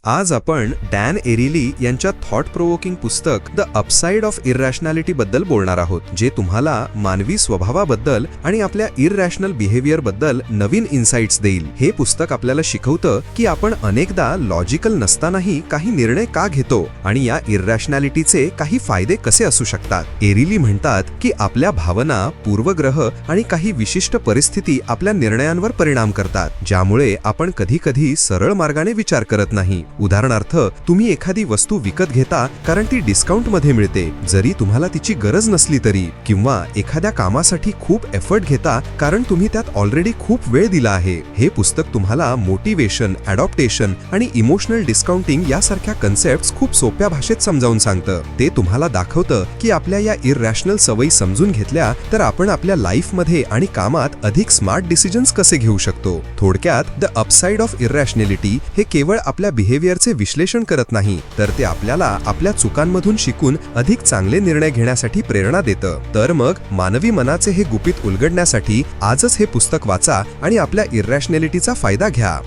आज आपण डॅन एरिली यांच्या थॉट प्रोवोकिंग पुस्तक द अपसाइड ऑफ इररॅशनॅलिटी बद्दल बोलणार आहोत, जे तुम्हाला मानवी स्वभावाबद्दल आणि आपल्या इररॅशनल बिहेवियर बद्दल नवीन इन्साइट्स देईल. हे पुस्तक आपल्याला शिकवतं की आपण अनेकदा लॉजिकल नसतानाही काही निर्णय का घेतो आणि या इररॅशनॅलिटीचे काही फायदे कसे असू शकतात. एरिली म्हणतात की आपल्या भावना, पूर्वग्रह आणि काही विशिष्ट परिस्थिती आपल्या निर्णयांवर परिणाम करतात, ज्यामुळे आपण कधी-कधी सरळ मार्गाने विचार करत नाही. उदाहरणार्थ, तुम्ही एखादी वस्तू विकत घेता कारण ती डिस्काउंटमध्ये मिळते, जरी तुम्हाला तिची गरज नसली तरी, किंवा एखाद्या कामासाठी खूप एफर्ट घेता कारण तुम्ही त्यात ऑलरेडी खूप वेळ दिला आहे. हे पुस्तक तुम्हाला मोटिवेशन, अडॉप्टेशन आणि इमोशनल डिस्काउंटिंग यासारख्या कन्सेप्ट्स खूप सोप्या भाषेत समजावून सांगतं. ते तुम्हाला दाखवतं की आपल्या या इररॅशनल सवयी समजून घेतल्या तर आपण आपल्या लाईफमध्ये आणि कामात अधिक स्मार्ट डिसिजन्स कसे घेऊ शकतो. थोडक्यात, द अपसाइड ऑफ इररॅशनॅलिटी हे केवळ आपल्या बिहेवियरचे विश्लेषण करत नाही, तर ते आपल्याला आपल्या चुकांमधून शिकून अधिक चांगले निर्णय घेण्यासाठी प्रेरणा देतं. तर मग मानवी मनाचे हे गुपित उलगडण्यासाठी आजच हे पुस्तक वाचा आणि आपल्या इररॅशनॅलिटीचा फायदा घ्या.